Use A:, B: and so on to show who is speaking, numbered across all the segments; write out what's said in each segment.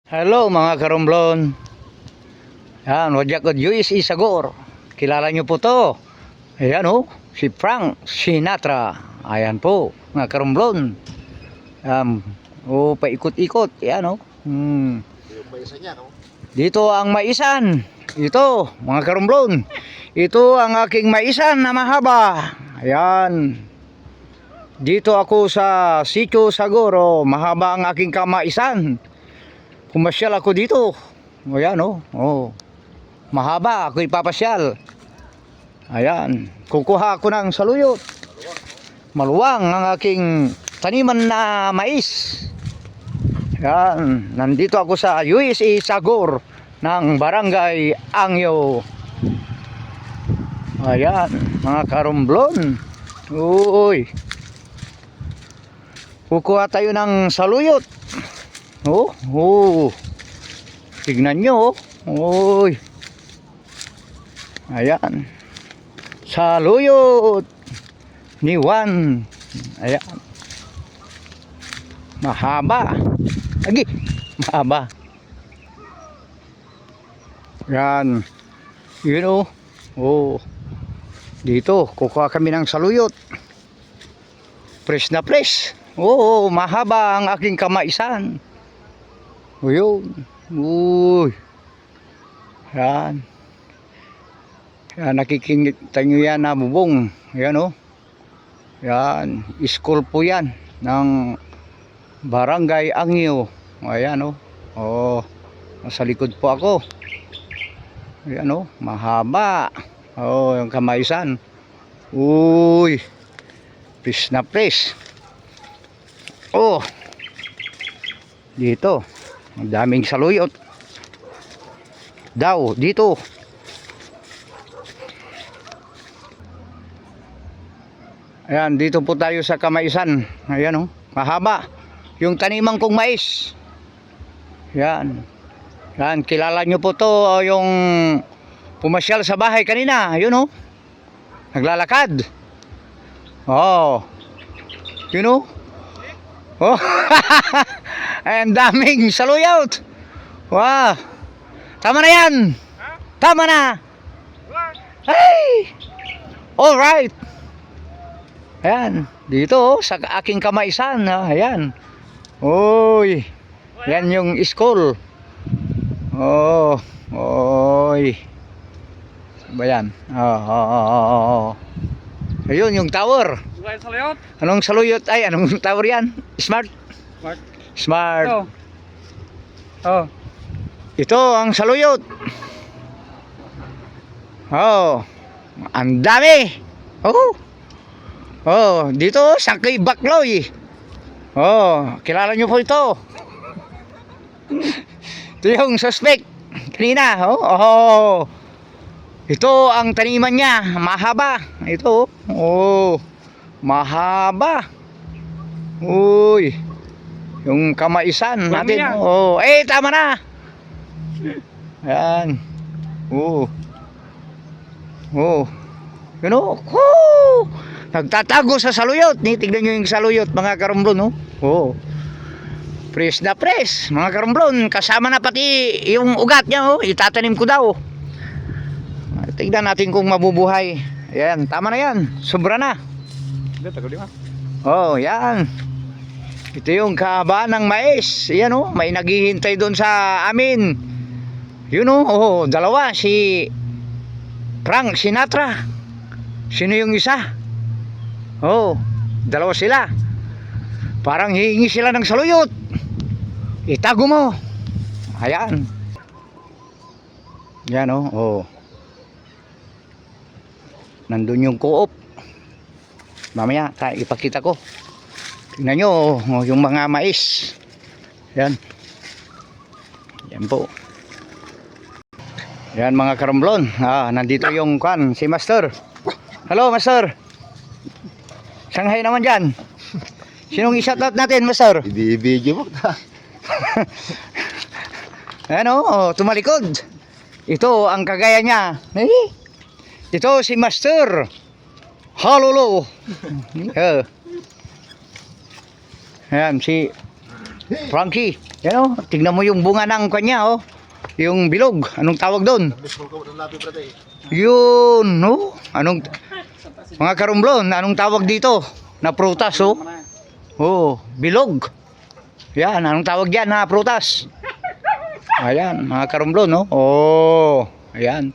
A: Hello mga karomblon. Yan, wadya ko USE Sagor. Kilala nyo po to. Ayan o, si Frank Sinatra. Ayan po, mga karomblon. Paikot-ikot. Ayan o. Dito ang maisan. Ito, mga karomblon. Ito ang aking maisan na mahaba. Ayan. Dito ako sa Sitio Sagor. Mahaba ang aking kamaisan. Pumasyal ako dito. Ayan o. Oh. Mahaba. Ako ipapasyal. Ayan. Kukuha ako ng saluyot. Maluwang ang aking taniman na mais. Ayan. Nandito ako sa USE Sagor ng Barangay Angyo. Ayan. Mga karomblon. Uy. Kukuha tayo ng saluyot. Oh. Tignan nyo. Uy. Ayan. Saluyot ni Juan. Ayan. Mahaba. Lagi. Mahaba. Yan. Yun oh. Dito. Kukuha kami ng saluyot. Fresh na fresh. Oo. Mahaba ang aking kamaisan. Uyun. Uy. Yan. Yan, nakikita nyo yan na bubong. Yan o. Yan. School po yan. Ng Barangay Angyo. Ayan o. Oh. Nasa likod po ako. Ayan o. Mahaba. Oh, yung kamaisan. Uy. Fresh na fresh. Oh. Dito. Ang daming saluyot. Daw, dito. Ayan, dito po tayo sa kamaisan. Ayan oh, mahaba. Yung taniman kong mais. Ayan. Ayan, kilala nyo po to yung pumasyal sa bahay kanina. Yun oh. Naglalakad. Oh. Yun oh. Oh. Ay, ang daming saluyot. Wow. Tama na yan. Tama na. Hey. Alright. Ayan. Dito sa aking kamaisan. Ayan. Uy. Yan yung school. Oh. Oy. Ba yan? Oh. Ayun yung tower. Anong saluyot? Ay, anong tower yan? Smart. Oh. Ito ang saluyot. Oh. Ang dami. Oh, dito sa kay Bakloy. Oh, kilala nyo po ito. Ito yung suspect kanina. Oh. Ito ang taniman niya, mahaba. Ito. Oh. Mahaba. Uy. Yung kamaisan natin. Oh, tama na. Ayan. Oh. You know? Nagtatago sa saluyot. Tignan nyo yung saluyot, mga karomblon. Oh. Fresh na fresh, mga karomblon. Kasama na pati yung ugat niya. Itatanim ko daw. Tignan natin kung mabubuhay. Ayan, tama na yan. Sobra na. Oh, yan. Ito yung kahabaan ng mais. Ayan may naghihintay doon sa amin. Yun dalawa. Si Frank Sinatra. Sino yung isa? Dalawa sila. Parang hihingi sila ng saluyot. Itago mo. Ayan. Yan nandun yung co-op. Mamaya ipakita ko. Tingnan nyo yung mga mais. Yan. Yan po. Yan mga karomblon. Nandito yung si Master. Hello Master. Shanghai naman dyan. Sinong i-shoutout natin Master?
B: Ibibigyo mo.
A: Ayan tumalikod. Ito ang kagaya niya. Ito si Master. Halolo. Ayan si Frankie. Yan oh, tignan mo yung bunga ng kanya oh. Yung bilog, anong tawag doon? Yun, no? Anong mga karumblon, anong tawag dito? Na prutas oh. Oh, bilog. Yan, anong tawag yan na prutas? Ayan, mga karumblon no. Oh, ayan.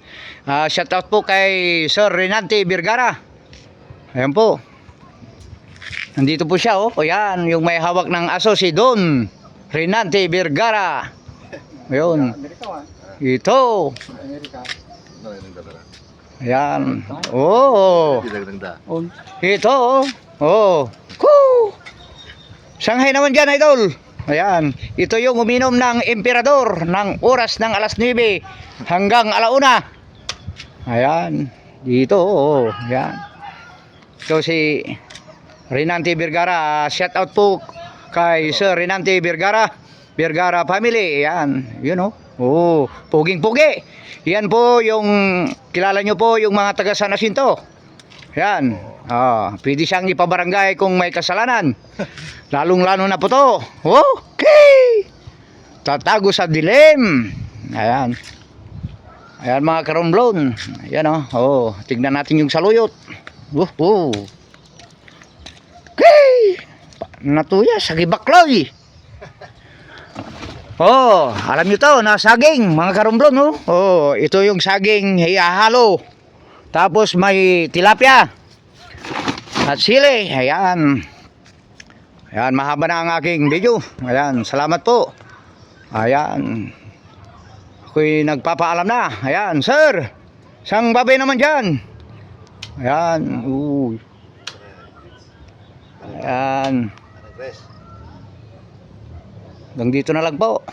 A: Shout out po kay Sir Renante Vergara. Ayan po. Nandito po siya oh. Ayan, yung may hawak ng aso si Don Renante Vergara. Ayun. Ito. Ayan. Oh. Ito oh. Oh. Koo. Shanghai naman dyan, idol. Ayan. Ito yung uminom ng emperador ng oras ng alas 9 hanggang alauna. Ayan. Dito oh. Ayan. Ito si Renante Vergara, shout out po kay Sir Renante Vergara, Vergara family. Yan, you know. Oh, puging-pugi. Yan po yung kilala nyo po yung mga taga San Jacinto. Yan. Pwede siyang ipabarangay kung may kasalanan. Lalong-lalo na po to. Okay. Tatago sa dilim. Ayan. Ayan mga karumblon. Ayan oh. Oh, tignan natin yung saluyot. Okay. Natuya sa gibakloy. Oh, alam nyo to na saging mga karumblon no? Oh, ito yung saging hihalo. Tapos may tilapia at sili. Ayan. Ayan, mahaba na ang aking video. Ayan, salamat po. Ayan. Ako'y nagpapaalam na. Ayan, sir. Sang babay naman dyan. Ayan. Ayan. Hanggang dito na lang po.